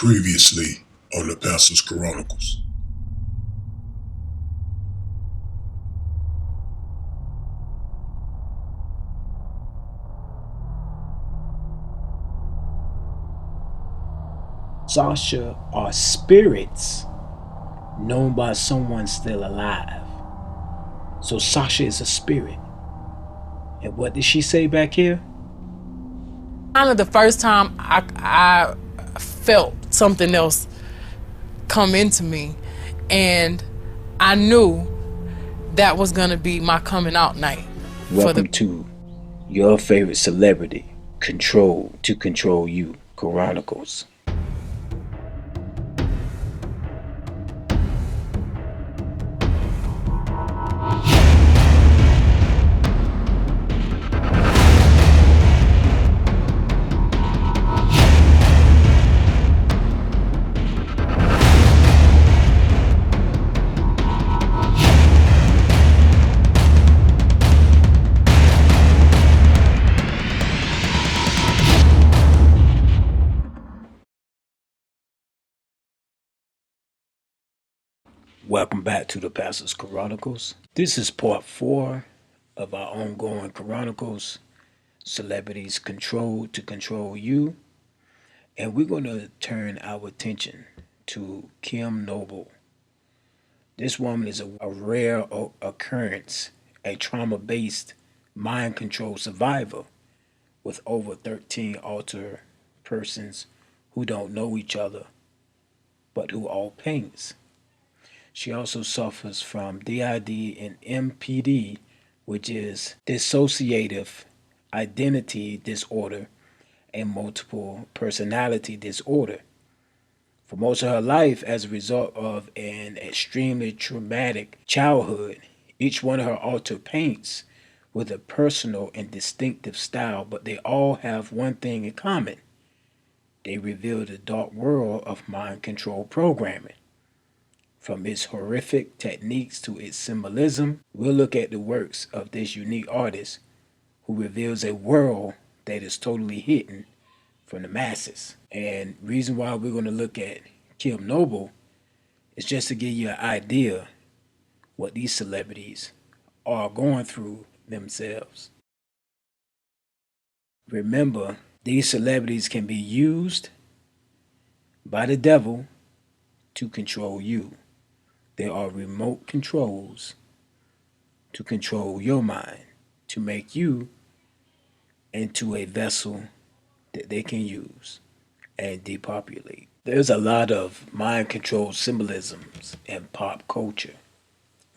Previously on the Pastor's Chronicles. Sasha are spirits known by someone still alive. So Sasha is a spirit. And what did she say back here? Kind of the first time I felt something else come into me, and I knew that was gonna be my coming out night. Welcome to your favorite celebrity, Control to Control You Chronicles. Welcome back to the Pastor's Chronicles. This is part 4 of our ongoing Chronicles, Celebrities Control to Control You. And we're going to turn our attention to Kim Noble. This woman is a rare occurrence, a trauma-based mind control survivor with over 13 alter persons who don't know each other, but who all paints. She also suffers from DID and MPD, which is dissociative identity disorder and multiple personality disorder. For most of her life, as a result of an extremely traumatic childhood, each one of her alter paints with a personal and distinctive style, but they all have one thing in common. They reveal the dark world of mind control programming. From its horrific techniques to its symbolism, we'll look at the works of this unique artist who reveals a world that is totally hidden from the masses. And reason why we're going to look at Kim Noble is just to give you an idea what these celebrities are going through themselves. Remember, these celebrities can be used by the devil to control you. There are remote controls to control your mind, to make you into a vessel that they can use and depopulate. There's a lot of mind control symbolisms in pop culture,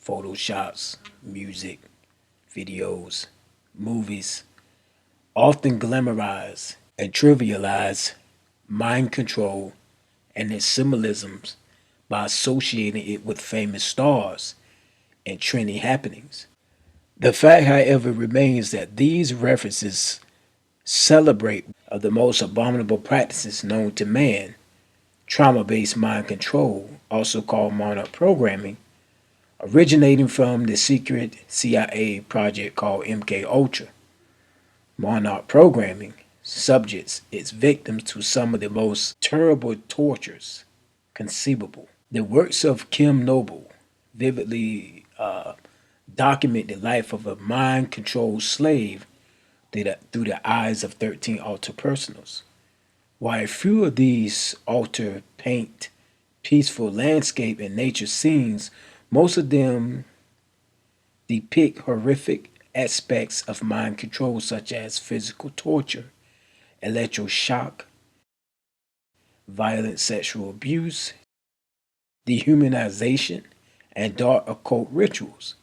photoshops, music, videos, movies, often glamorize and trivialize mind control and its symbolisms by associating it with famous stars and trendy happenings. The fact, however, remains that these references celebrate of the most abominable practices known to man, trauma-based mind control, also called monarch programming, originating from the secret CIA project called MK Ultra. Monarch programming subjects its victims to some of the most terrible tortures conceivable. The works of Kim Noble vividly document the life of a mind controlled slave through the eyes of 13 alter personals. While a few of these alter paint peaceful landscape and nature scenes, most of them depict horrific aspects of mind control, such as physical torture, electroshock, violent sexual abuse, dehumanization, and dark occult rituals.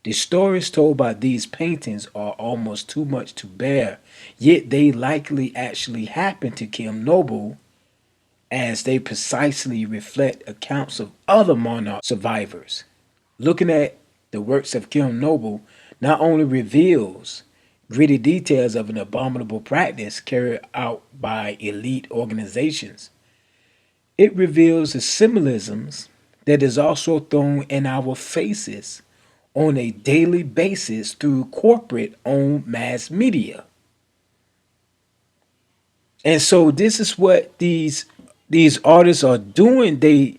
The stories told by these paintings are almost too much to bear, yet they likely actually happened to Kim Noble, as they precisely reflect accounts of other monarch survivors. Looking at the works of Kim Noble not only reveals gritty details of an abominable practice carried out by elite organizations, it reveals the symbolisms that is also thrown in our faces on a daily basis through corporate owned mass media. And so this is what these these artists are doing, they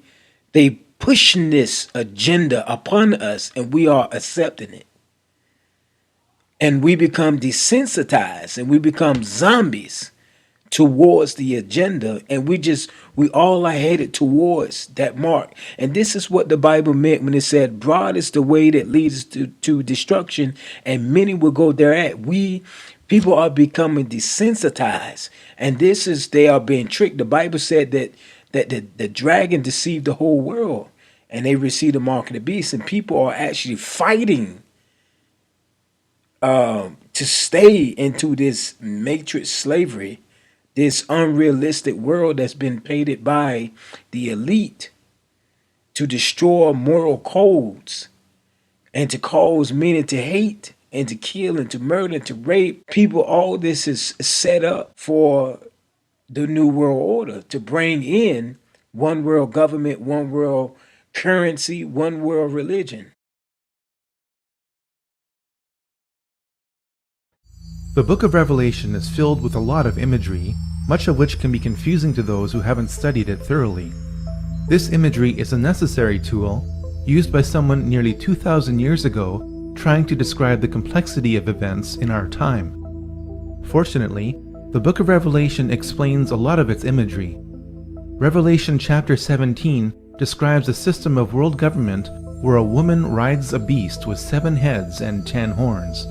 pushing this agenda upon us, and we are accepting it. And we become desensitized, and we become zombies towards the agenda, and we all are headed towards that mark. And this is what the Bible meant when it said, broad is the way that leads to destruction, and many will go thereat. People are becoming desensitized, and they are being tricked. The Bible said that the dragon deceived the whole world, and they received the mark of the beast, and people are actually fighting to stay into this matrix slavery, this unrealistic world that's been painted by the elite to destroy moral codes and to cause many to hate and to kill and to murder and to rape people. All this is set up for the New World Order to bring in one world government, one world currency, one world religion. The book of Revelation is filled with a lot of imagery, much of which can be confusing to those who haven't studied it thoroughly. This imagery is a necessary tool used by someone nearly 2,000 years ago trying to describe the complexity of events in our time. Fortunately, the book of Revelation explains a lot of its imagery. Revelation chapter 17 describes a system of world government where a woman rides a beast with 7 heads and 10 horns.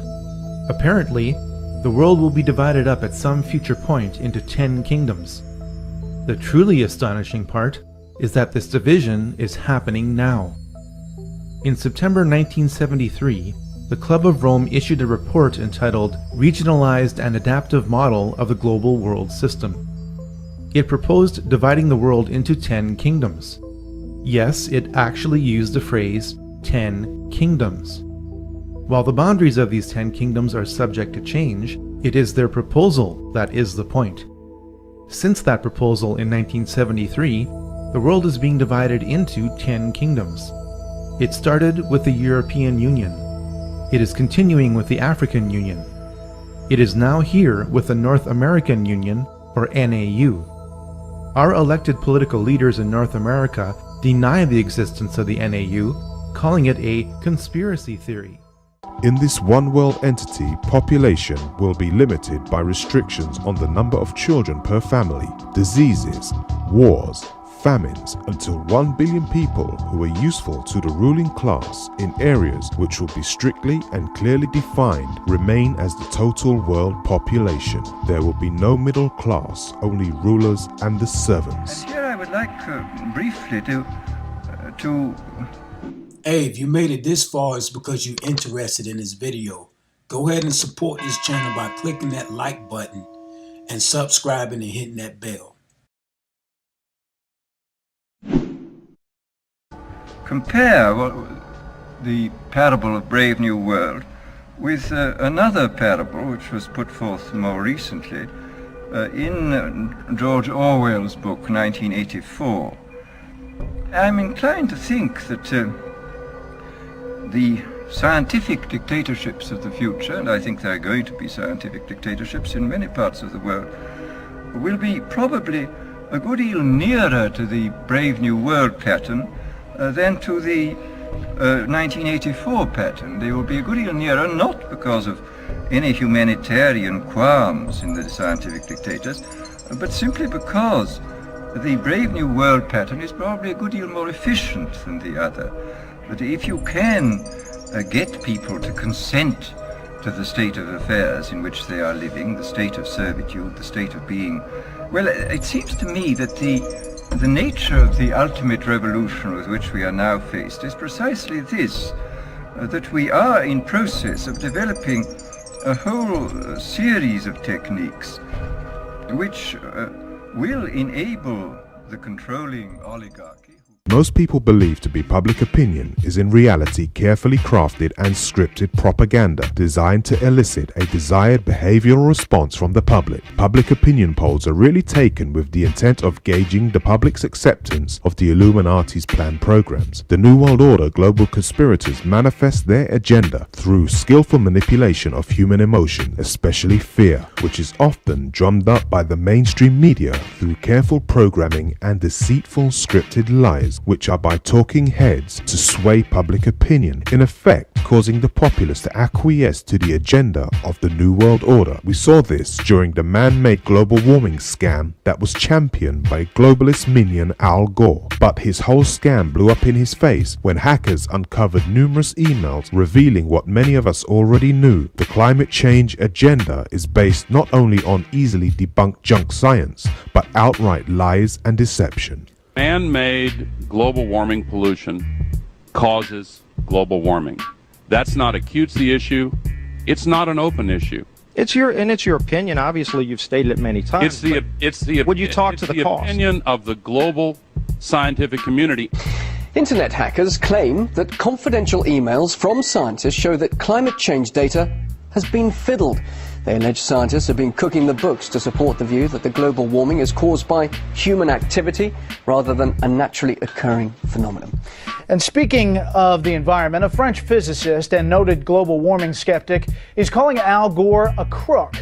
Apparently, the world will be divided up at some future point into 10 kingdoms. The truly astonishing part is that this division is happening now. In September 1973, the Club of Rome issued a report entitled Regionalized and Adaptive Model of the Global World System. It proposed dividing the world into 10 kingdoms. Yes, it actually used the phrase 10 kingdoms. While the boundaries of these 10 kingdoms are subject to change, it is their proposal that is the point. Since that proposal in 1973, the world is being divided into 10 kingdoms. It started with the European Union. It is continuing with the African Union. It is now here with the North American Union, or NAU. Our elected political leaders in North America deny the existence of the NAU, calling it a conspiracy theory. In this one world entity, population will be limited by restrictions on the number of children per family, diseases, wars, famines, until 1 billion people who are useful to the ruling class in areas which will be strictly and clearly defined remain as the total world population. There will be no middle class, only rulers and the servants. And here I would like briefly to Hey, if you made it this far, it's because you're interested in this video. Go ahead and support this channel by clicking that like button and subscribing and hitting that bell. compare the parable of Brave New World with another parable which was put forth more recently in George Orwell's book 1984. I'm inclined to think that the scientific dictatorships of the future, and I think there are going to be scientific dictatorships in many parts of the world, will be probably a good deal nearer to the Brave New World pattern than to the 1984 pattern. They will be a good deal nearer, not because of any humanitarian qualms in the scientific dictators, but simply because the Brave New World pattern is probably a good deal more efficient than the other. But if you can get people to consent to the state of affairs in which they are living, the state of servitude, the state of being, well, it seems to me that the nature of the ultimate revolution with which we are now faced is precisely this, that we are in process of developing a whole series of techniques which will enable the controlling oligarchy Most people believe to be public opinion is in reality carefully crafted and scripted propaganda designed to elicit a desired behavioral response from the public. Public opinion polls are really taken with the intent of gauging the public's acceptance of the Illuminati's planned programs. The New World Order global conspirators manifest their agenda through skillful manipulation of human emotion, especially fear, which is often drummed up by the mainstream media through careful programming and deceitful scripted lies, which are by talking heads to sway public opinion, in effect causing the populace to acquiesce to the agenda of the New World Order. We saw this during the man-made global warming scam that was championed by globalist minion Al Gore. But his whole scam blew up in his face when hackers uncovered numerous emails revealing what many of us already knew. The climate change agenda is based not only on easily debunked junk science, but outright lies and deception. Man-made global warming pollution causes global warming. That's not a cutesy issue. It's not an open issue. It's your opinion. Obviously, you've stated it many times. Would you talk to the cost? Opinion of the global scientific community. Internet hackers claim that confidential emails from scientists show that climate change data has been fiddled. They allege scientists have been cooking the books to support the view that the global warming is caused by human activity rather than a naturally occurring phenomenon. And speaking of the environment, a French physicist and noted global warming skeptic is calling Al Gore a crook.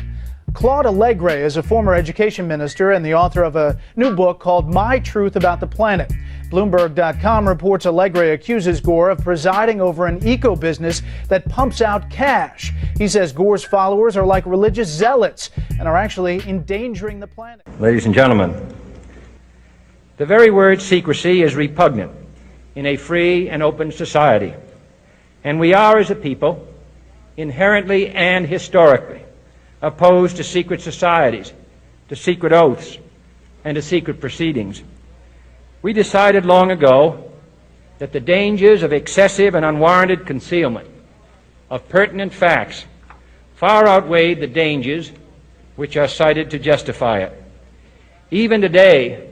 Claude Allegre is a former education minister and the author of a new book called My Truth About the Planet. Bloomberg.com reports Allegre accuses Gore of presiding over an eco-business that pumps out cash. He says Gore's followers are like religious zealots and are actually endangering the planet. Ladies and gentlemen, the very word secrecy is repugnant in a free and open society. And we are, as a people, inherently and historically opposed to secret societies, to secret oaths, and to secret proceedings. We decided long ago that the dangers of excessive and unwarranted concealment of pertinent facts far outweighed the dangers which are cited to justify it. Even today,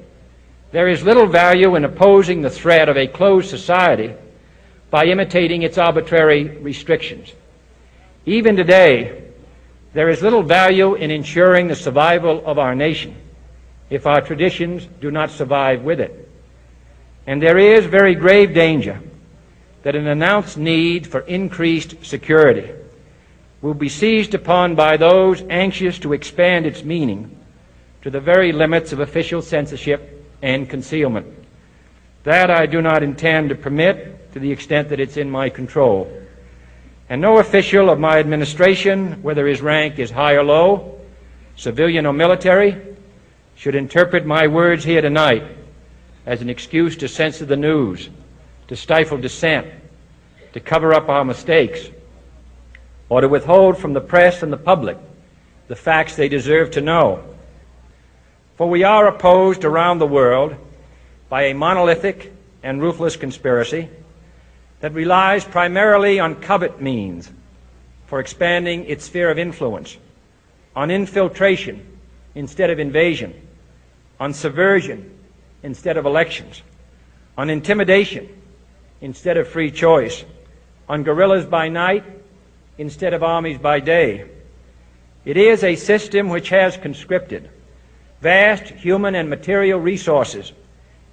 there is little value in opposing the threat of a closed society by imitating its arbitrary restrictions. Even today, there is little value in ensuring the survival of our nation if our traditions do not survive with it. And there is very grave danger that an announced need for increased security will be seized upon by those anxious to expand its meaning to the very limits of official censorship and concealment. That I do not intend to permit to the extent that it's in my control. And no official of my administration, whether his rank is high or low, civilian or military, should interpret my words here tonight as an excuse to censor the news, to stifle dissent, to cover up our mistakes, or to withhold from the press and the public the facts they deserve to know. For we are opposed around the world by a monolithic and ruthless conspiracy that relies primarily on covert means for expanding its sphere of influence, on infiltration instead of invasion, on subversion instead of elections, on intimidation instead of free choice, on guerrillas by night instead of armies by day. It is a system which has conscripted vast human and material resources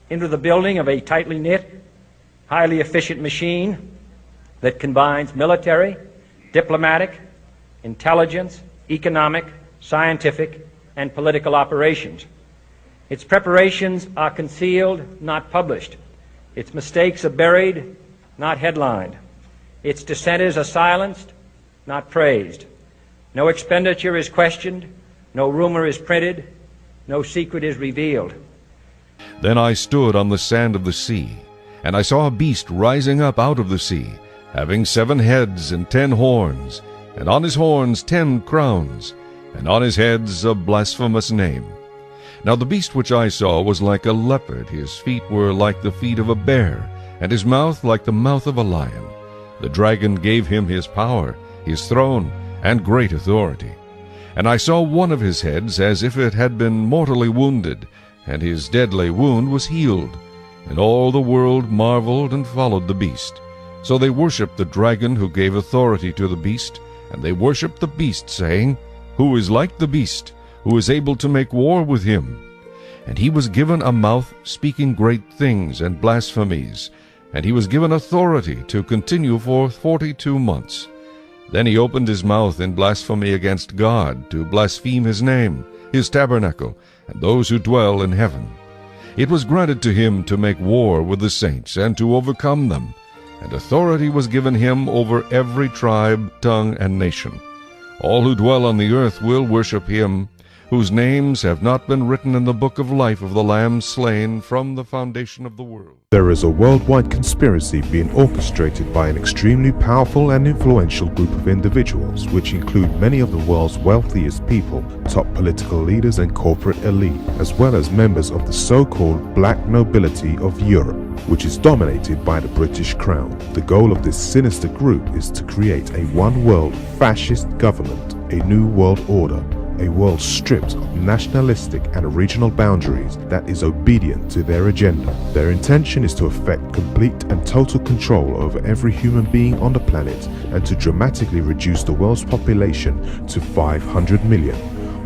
into the building of a tightly knit, highly efficient machine that combines military, diplomatic, intelligence, economic, scientific, and political operations. Its preparations are concealed, not published. Its mistakes are buried, not headlined. Its dissenters are silenced, not praised. No expenditure is questioned, no rumor is printed, no secret is revealed. Then I stood on the sand of the sea, and I saw a beast rising up out of the sea, having 7 heads and 10 horns, and on his horns 10 crowns, and on his heads a blasphemous name. Now the beast which I saw was like a leopard, his feet were like the feet of a bear, and his mouth like the mouth of a lion. The dragon gave him his power, his throne, and great authority. And I saw one of his heads as if it had been mortally wounded, and his deadly wound was healed. And all the world marveled and followed the beast. So they worshipped the dragon who gave authority to the beast, and they worshipped the beast, saying, Who is like the beast? Who is able to make war with him? And he was given a mouth speaking great things and blasphemies, and he was given authority to continue for 42 months. Then he opened his mouth in blasphemy against God, to blaspheme his name, his tabernacle, and those who dwell in heaven. It was granted to him to make war with the saints, and to overcome them, and authority was given him over every tribe, tongue, and nation. All who dwell on the earth will worship him, whose names have not been written in the book of life of the Lamb slain from the foundation of the world. There is a worldwide conspiracy being orchestrated by an extremely powerful and influential group of individuals, which include many of the world's wealthiest people, top political leaders and corporate elite, as well as members of the so-called black nobility of Europe, which is dominated by the British Crown. The goal of this sinister group is to create a one-world fascist government, a new world order, a world stripped of nationalistic and regional boundaries that is obedient to their agenda. Their intention is to effect complete and total control over every human being on the planet and to dramatically reduce the world's population to 500 million.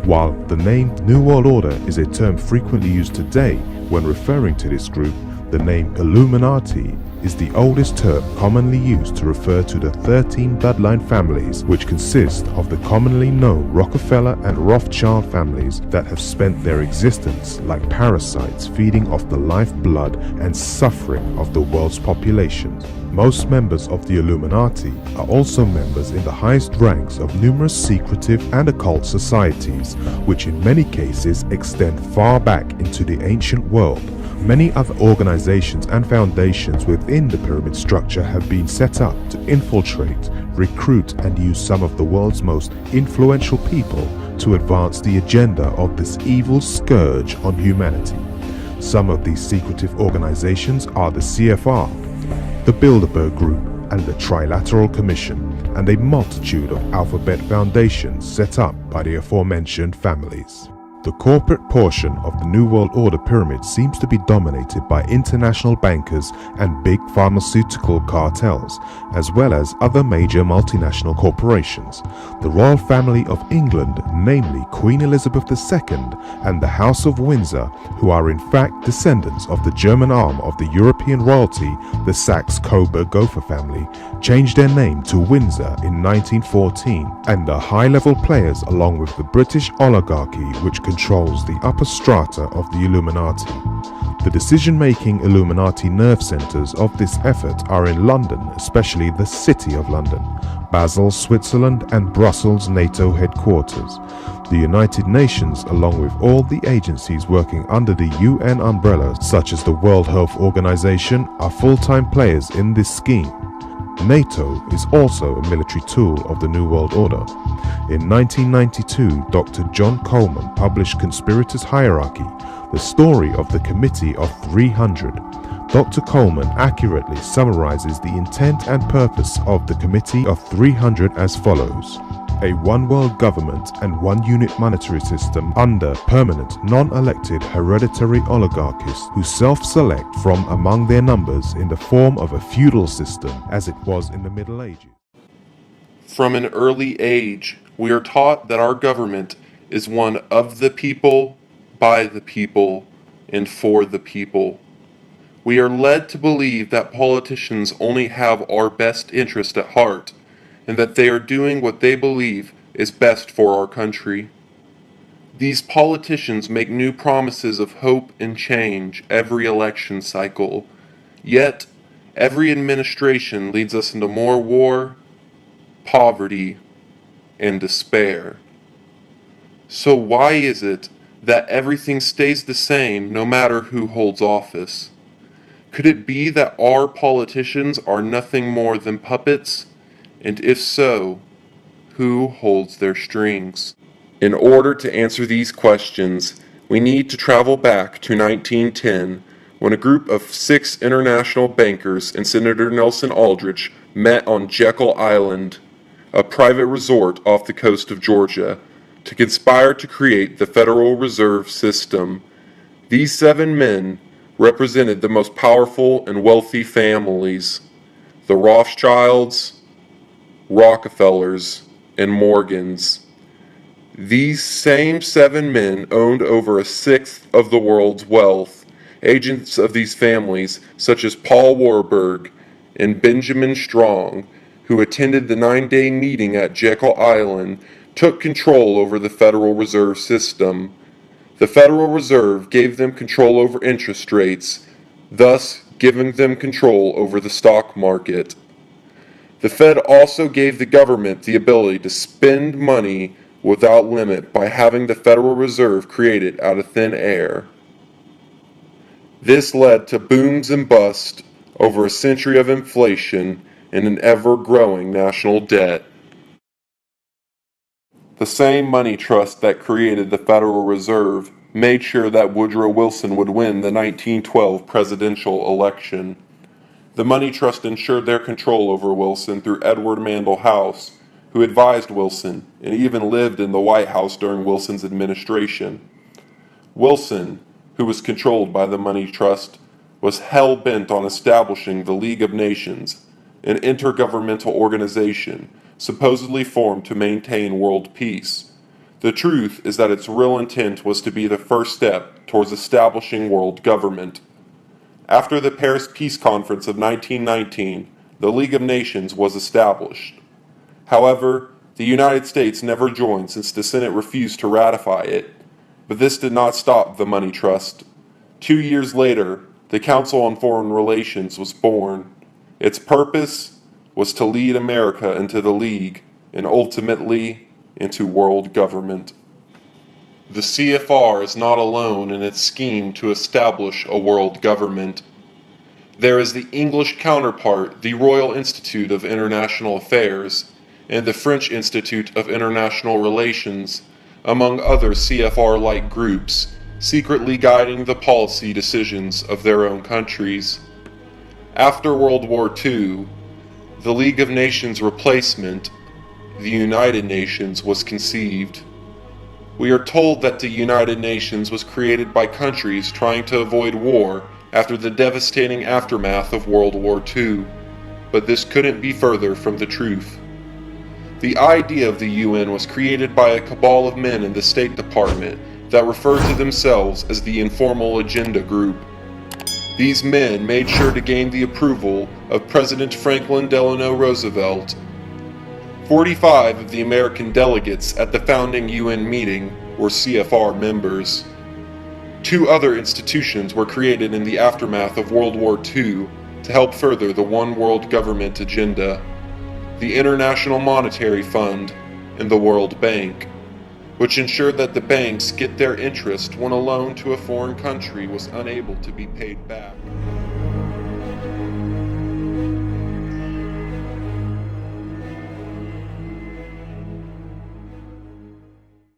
While the name New World Order is a term frequently used today when referring to this group, the name Illuminati is the oldest term commonly used to refer to the 13 bloodline families, which consist of the commonly known Rockefeller and Rothschild families that have spent their existence like parasites feeding off the lifeblood and suffering of the world's populations. Most members of the Illuminati are also members in the highest ranks of numerous secretive and occult societies, which in many cases extend far back into the ancient world. Many other organizations and foundations within the pyramid structure have been set up to infiltrate, recruit, and use some of the world's most influential people to advance the agenda of this evil scourge on humanity. Some of these secretive organizations are the CFR, the Bilderberg Group, and the Trilateral Commission, and a multitude of alphabet foundations set up by the aforementioned families. The corporate portion of the New World Order pyramid seems to be dominated by international bankers and big pharmaceutical cartels, as well as other major multinational corporations. The royal family of England, namely Queen Elizabeth II and the House of Windsor, who are in fact descendants of the German arm of the European royalty, the Saxe-Coburg-Gotha family, changed their name to Windsor in 1914, and are high-level players along with the British oligarchy, which controls the upper strata of the Illuminati. The decision-making Illuminati nerve centers of this effort are in London, especially the City of London, Basel, Switzerland, and Brussels NATO headquarters. The United Nations, along with all the agencies working under the UN umbrella, such as the World Health Organization, are full-time players in this scheme. NATO is also a military tool of the New World Order. In 1992, Dr. John Coleman published Conspirators' Hierarchy, the story of the Committee of 300. Dr. Coleman accurately summarizes the intent and purpose of the Committee of 300 as follows: a one-world government and one-unit monetary system under permanent, non-elected hereditary oligarchies who self-select from among their numbers in the form of a feudal system as it was in the Middle Ages. From an early age, we are taught that our government is one of the people, by the people, and for the people. We are led to believe that politicians only have our best interest at heart, and that they are doing what they believe is best for our country. These politicians make new promises of hope and change every election cycle, yet every administration leads us into more war, poverty, and despair. So why is it that everything stays the same no matter who holds office? Could it be that our politicians are nothing more than puppets? And if so, who holds their strings? In order to answer these questions, we need to travel back to 1910, when a group of 6 international bankers and Senator Nelson Aldrich met on Jekyll Island, a private resort off the coast of Georgia, to conspire to create the Federal Reserve System. These 7 men represented the most powerful and wealthy families: the Rothschilds, Rockefellers, and Morgans. These same 7 men owned over a sixth of the world's wealth. Agents of these families, such as Paul Warburg and Benjamin Strong, who attended the 9-day meeting at Jekyll Island, took control over the Federal Reserve System. The Federal Reserve gave them control over interest rates, thus giving them control over the stock market. The Fed also gave the government the ability to spend money without limit by having the Federal Reserve created out of thin air. This led to booms and busts over a century of inflation and an ever-growing national debt. The same money trust that created the Federal Reserve made sure that Woodrow Wilson would win the 1912 presidential election. The money trust ensured their control over Wilson through Edward Mandell House, who advised Wilson and even lived in the White House during Wilson's administration. Wilson, who was controlled by the money trust, was hell-bent on establishing the League of Nations, an intergovernmental organization supposedly formed to maintain world peace. The truth is that its real intent was to be the first step towards establishing world government. After the Paris Peace Conference of 1919, the League of Nations was established. However, the United States never joined since the Senate refused to ratify it. But this did not stop the money trust. 2 years later, the Council on Foreign Relations was born. Its purpose was to lead America into the League and ultimately into world government. The CFR is not alone in its scheme to establish a world government. There is the English counterpart, the Royal Institute of International Affairs, and the French Institute of International Relations, among other CFR-like groups, secretly guiding the policy decisions of their own countries. After World War II, the League of Nations replacement, the United Nations, was conceived. We are told that the United Nations was created by countries trying to avoid war after the devastating aftermath of World War II, but this couldn't be further from the truth. The idea of the UN was created by a cabal of men in the State Department that referred to themselves as the Informal Agenda Group. These men made sure to gain the approval of President Franklin Delano Roosevelt. 45 of the American delegates at the founding UN meeting were CFR members. 2 other institutions were created in the aftermath of World War II to help further the one world government agenda: the International Monetary Fund and the World Bank, which ensured that the banks get their interest when a loan to a foreign country was unable to be paid back.